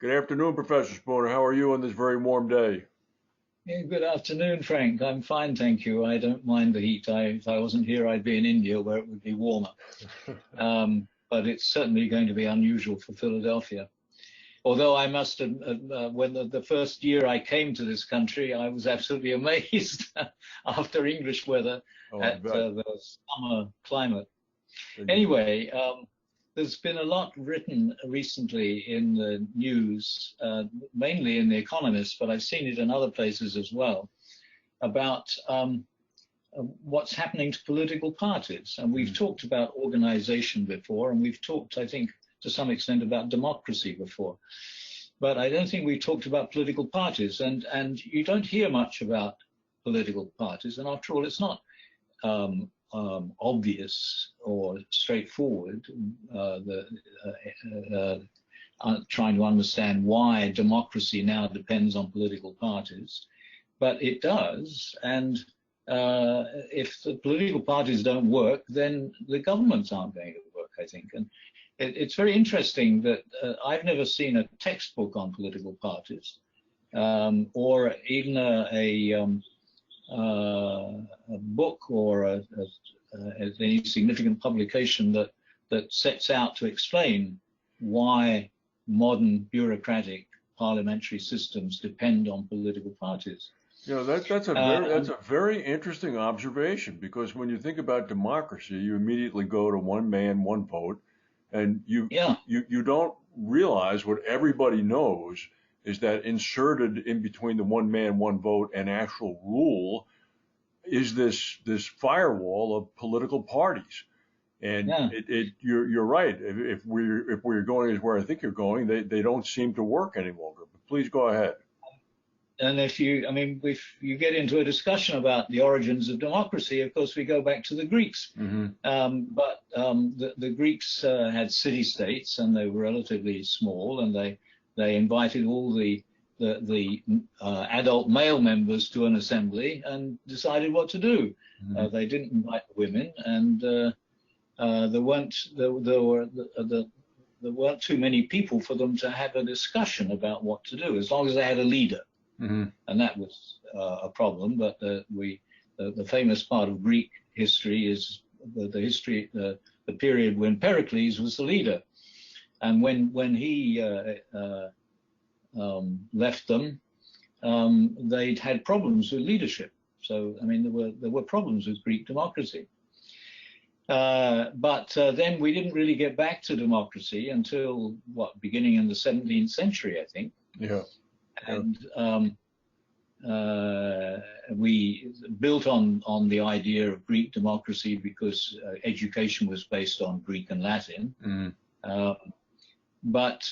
Good afternoon, Professor Spooner. How are you on this very warm day? Yeah, good afternoon, Frank. I'm fine, thank you. I don't mind the heat. If I wasn't here, I'd be in India where it would be warmer. But it's certainly going to be unusual for Philadelphia. Although I must admit, when the first year I came to this country, I was absolutely amazed after English weather Oh, I at bet. the summer climate. And you, Anyway, there's been a lot written recently in the news, mainly in The Economist, but I've seen it in other places as well, about what's happening to political parties. And we've mm, talked about organization before, and we've talked, I think, to some extent about democracy before. But I don't think we've talked about political parties. And you don't hear much about political parties. And after all, it's not obvious or straightforward, trying to understand why democracy now depends on political parties, but it does. And if the political parties don't work, then the governments aren't going to work, I think. And it's very interesting that I've never seen a textbook on political parties, or even a book or any significant publication that sets out to explain why modern bureaucratic parliamentary systems depend on political parties. that's Um, a very interesting observation because when you think about democracy, you immediately go to one man, one vote, and yeah, you don't realize what everybody knows is that inserted in between the one man, one vote and actual rule is this firewall of political parties. And yeah. you're right. If we're going as where I think you're going, they don't seem to work any longer. But please go ahead. And I mean, if you get into a discussion about the origins of democracy, of course, we go back to the Greeks. Hmm. But the Greeks had city-states, and they were relatively small, and they invited all the adult male members to an assembly and decided what to do. Hmm. They didn't invite the women, and there weren't too many people for them to have a discussion about what to do, as long as they had a leader. Hmm. And that was a problem. But the famous part of Greek history is the period when Pericles was the leader, and when he left them, they'd had problems with leadership. So I mean, there were problems with Greek democracy. But then we didn't really get back to democracy until beginning in the 17th century, I think. Yeah. Yeah. And we built on the idea of Greek democracy because education was based on Greek and Latin. Hmm. Uh, but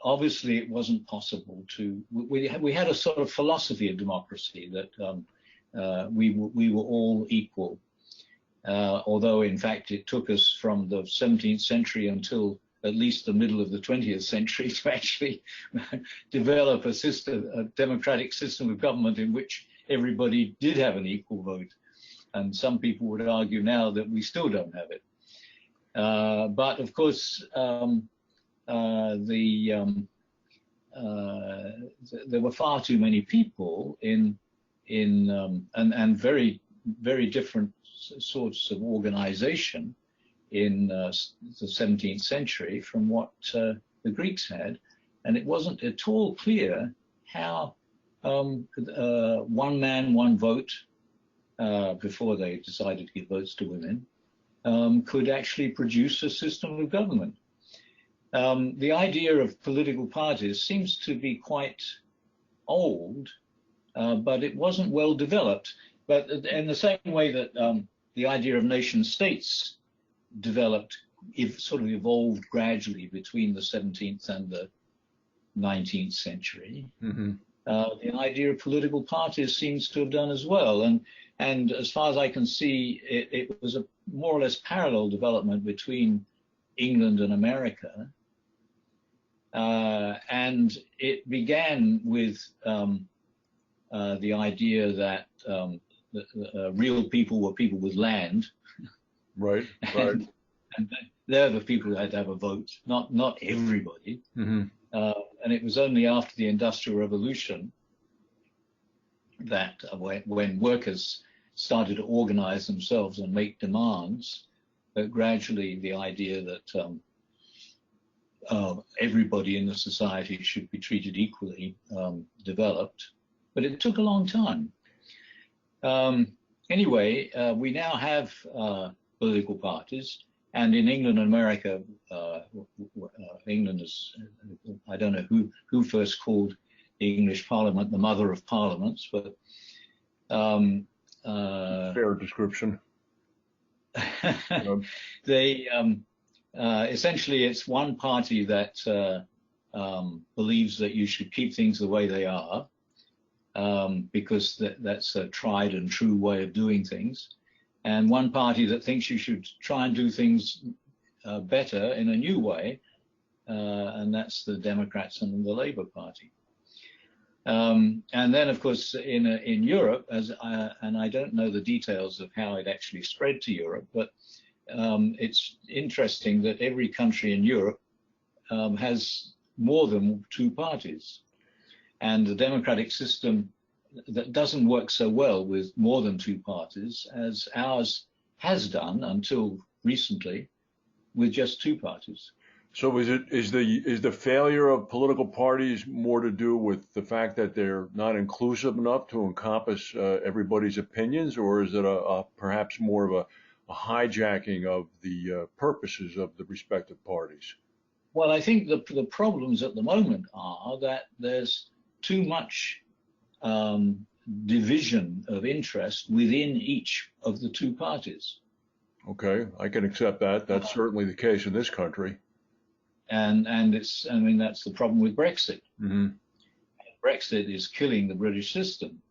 obviously, it wasn't possible to. We had a sort of philosophy of democracy that we were all equal. Although, in fact, it took us from the 17th century until at least the middle of the 20th century to actually develop a democratic system of government in which everybody did have an equal vote. And some people would argue now that we still don't have it. But of course, there were far too many people and very different sorts of organization in the 17th century from what the Greeks had, and it wasn't at all clear how one man, one vote, before they decided to give votes to women, could actually produce a system of government. The idea of political parties seems to be quite old, but it wasn't well developed. But in the same way that the idea of nation states developed, sort of evolved gradually between the 17th and the 19th century. Hmm. The idea of political parties seems to have done as well. And as far as I can see, it was a more or less parallel development between England and America. And it began with the idea that real people were people with land, Right. Right. and they're the people who had to have a vote, not everybody. Hmm. And it was only after the Industrial Revolution that when workers started to organize themselves and make demands, that gradually the idea that everybody in the society should be treated equally developed. But it took a long time. Anyway, we now have political parties, and in England and America, England is, I don't know who first called the English Parliament the mother of parliaments, but fair description. They essentially, it's one party that believes that you should keep things the way they are, because that's a tried and true way of doing things, and one party that thinks you should try and do things better in a new way, and that's the Democrats and the Labour Party. And then, of course, in Europe, and I don't know the details of how it actually spread to Europe, but it's interesting that every country in Europe has more than two parties. And the democratic system that doesn't work so well with more than two parties as ours has done until recently with just two parties. So is the failure of political parties more to do with the fact that they're not inclusive enough to encompass everybody's opinions, or is it perhaps more of a hijacking of the purposes of the respective parties? Well, I think the problems at the moment are that there's too much division of interest within each of the two parties. Okay, I can accept that. That's certainly the case in this country. And it's, I mean, that's the problem with Brexit. Mm-hmm. Brexit is killing the British system.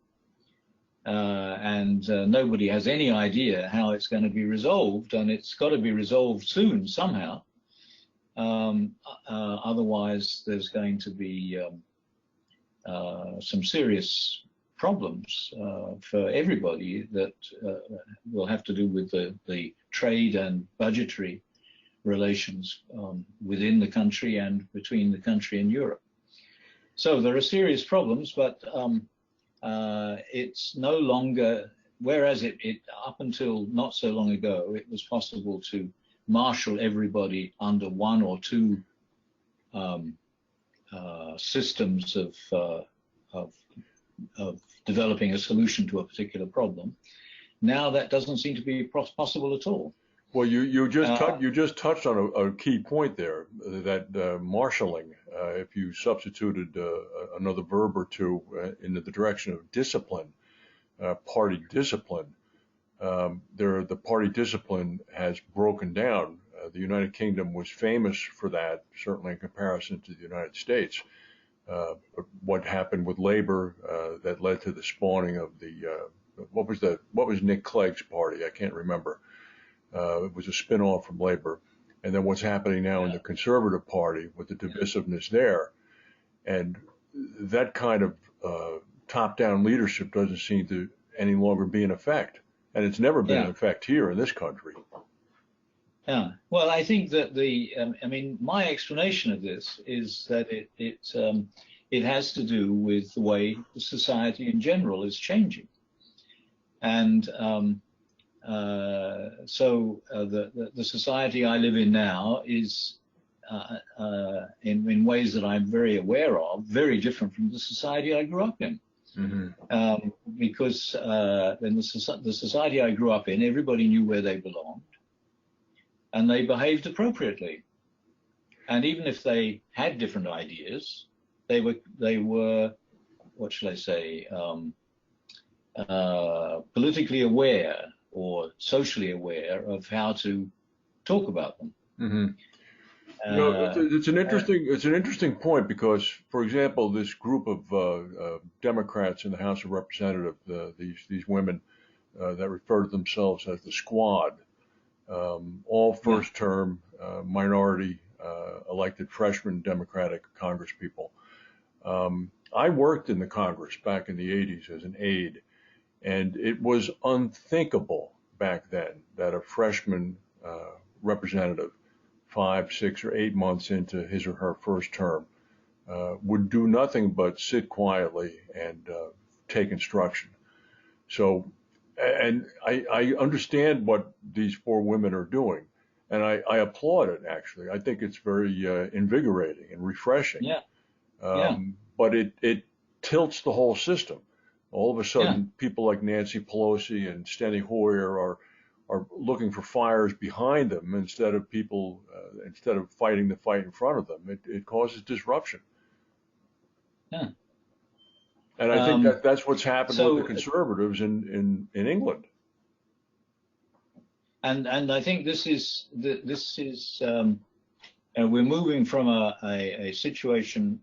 And nobody has any idea how it's going to be resolved, and it's got to be resolved soon somehow. Otherwise, there's going to be some serious problems for everybody that will have to do with the trade and budgetary relations within the country and between the country and Europe. So there are serious problems, but it's no longer, whereas it up until not so long ago, it was possible to marshal everybody under one or two systems of developing a solution to a particular problem. Now that doesn't seem to be possible at all. Well, you just touched on a key point there, that marshaling. If you substituted another verb or two into the direction of discipline, party discipline, the party discipline has broken down. The United Kingdom was famous for that, certainly in comparison to the United States. But what happened with Labour that led to the spawning of the what was Nick Clegg's party? I can't remember. It was a spin-off from Labour. And then what's happening now in the Conservative Party with the divisiveness there. And that kind of top-down leadership doesn't seem to any longer be in effect. And it's never been in effect here in this country. Yeah. Well, I think that I mean, my explanation of this is that it has to do with the way the society in general is changing. And so the society I live in now is, in ways that I'm very aware of, very different from the society I grew up in. Mm-hmm. Because in the society I grew up in, everybody knew where they belonged, and they behaved appropriately. And even if they had different ideas, they were what shall I say, politically aware or socially aware of how to talk about them. Mm-hmm. It's an interesting point because, for example, this group of Democrats in the House of Representatives, these women that refer to themselves as the Squad, all first-term minority elected freshman Democratic Congresspeople. I worked in the Congress back in the 80s as an aide. And it was unthinkable back then that a freshman representative, 5, 6, or 8 months into his or her first term, would do nothing but sit quietly and take instruction. So, and I understand what these four women are doing, and I applaud it, actually. I think it's very invigorating and refreshing. Yeah. Yeah. But it tilts the whole system. All of a Yeah. sudden, people like Nancy Pelosi and Steny Hoyer are looking for fires behind them instead of instead of fighting the fight in front of them. It causes disruption. Yeah. And I think that's what's happened with So, the conservatives in England. and I think we're moving from a situation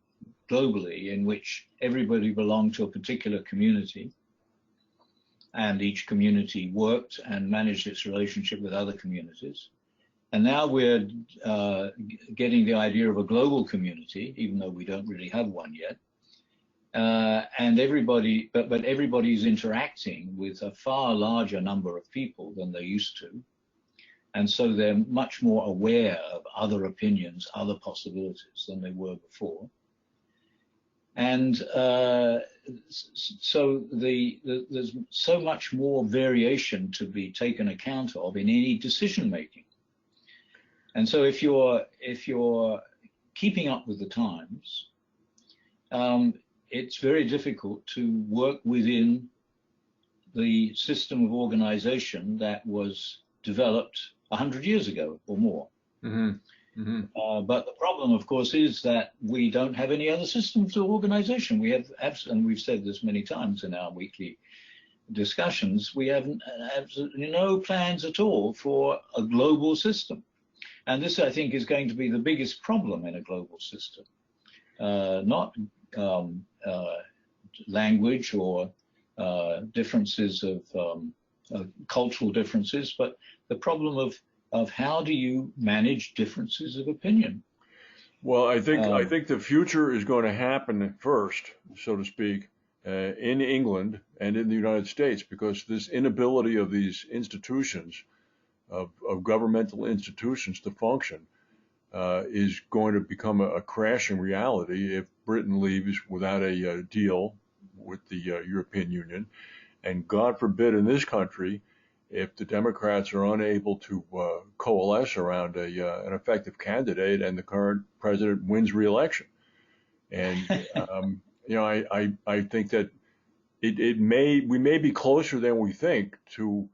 globally in which everybody belonged to a particular community, and each community worked and managed its relationship with other communities. And now we're getting the idea of a global community, even though we don't really have one yet. And everybody, but everybody's interacting with a far larger number of people than they used to. And so they're much more aware of other opinions, other possibilities than they were before. And so there's so much more variation to be taken account of in any decision making. And so if you're keeping up with the times, it's very difficult to work within the system of organization that was developed 100 years ago or more. Mm-hmm. Mm-hmm. But the problem, of course, is that we don't have any other systems of organization. We have, and we've said this many times in our weekly discussions, we have absolutely no plans at all for a global system. And this, I think, is going to be the biggest problem in a global system. Not language or differences of cultural differences, but the problem of how do you manage differences of opinion? Well, I think the future is going to happen first, so to speak, in England and in the United States, because this inability of these institutions, of governmental institutions to function, is going to become a crashing reality if Britain leaves without a deal with the European Union. And God forbid in this country, if the Democrats are unable to coalesce around an effective candidate and the current president wins re-election. And, I think that we may be closer than we think to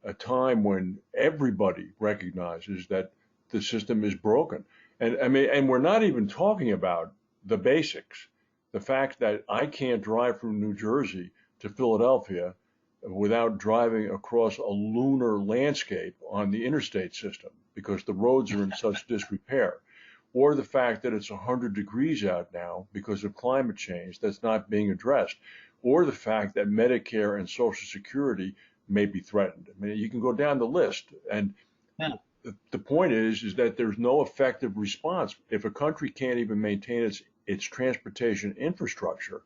a time when everybody recognizes that the system is broken. And we're not even talking about the basics. The fact that I can't drive from New Jersey to Philadelphia without driving across a lunar landscape on the interstate system because the roads are in such disrepair, or the fact that it's 100 degrees out now because of climate change that's not being addressed, or the fact that Medicare and Social Security may be threatened. I mean, you can go down the list, and the point is that there's no effective response. If a country can't even maintain its transportation infrastructure,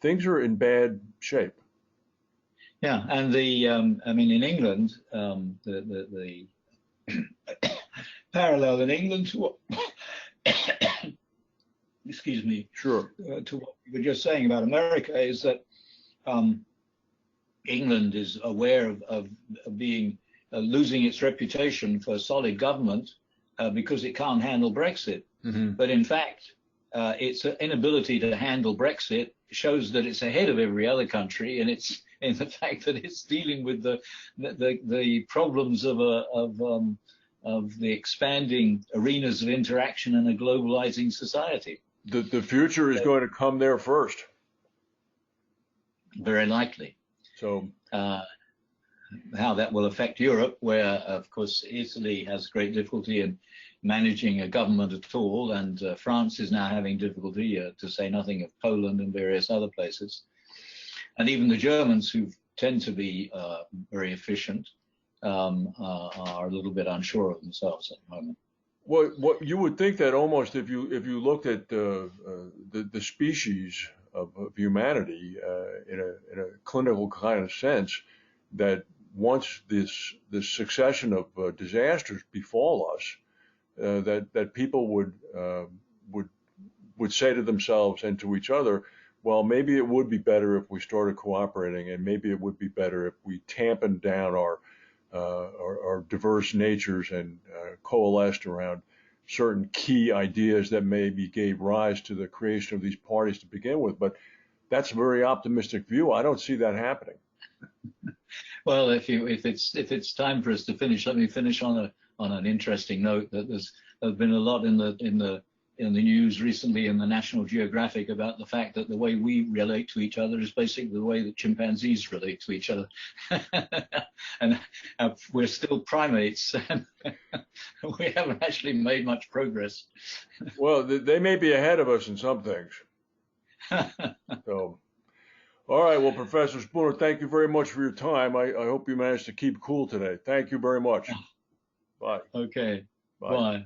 things are in bad shape. Yeah, and in England, the parallel in England to what, excuse me, sure, to what we were just saying about America is that England is aware of being losing its reputation for solid government because it can't handle Brexit. Mm-hmm. But in fact, its inability to handle Brexit shows that it's ahead of every other country, and it's in the fact that it's dealing with the problems of the expanding arenas of interaction in a globalizing society. The future is going to come there first. Very likely. So how that will affect Europe, where, of course, Italy has great difficulty in managing a government at all, and France is now having difficulty, to say nothing of Poland and various other places. And even the Germans, who tend to be very efficient, are a little bit unsure of themselves at the moment. Well, what you would think that almost if you looked at the species of humanity in a clinical kind of sense, that once this succession of disasters befall us, that people would would say to themselves and to each other, well, maybe it would be better if we started cooperating, and maybe it would be better if we tampened down our diverse natures and coalesced around certain key ideas that maybe gave rise to the creation of these parties to begin with. But that's a very optimistic view. I don't see that happening. Well, if it's time for us to finish, let me finish on an interesting note. That there's been a lot in the news recently in the National Geographic about the fact that the way we relate to each other is basically the way that chimpanzees relate to each other. And we're still primates, and we haven't actually made much progress. Well, they may be ahead of us in some things. So, all right. Well, Professor Spooner, thank you very much for your time. I hope you managed to keep cool today. Thank you very much. Bye. Okay. Bye. Bye.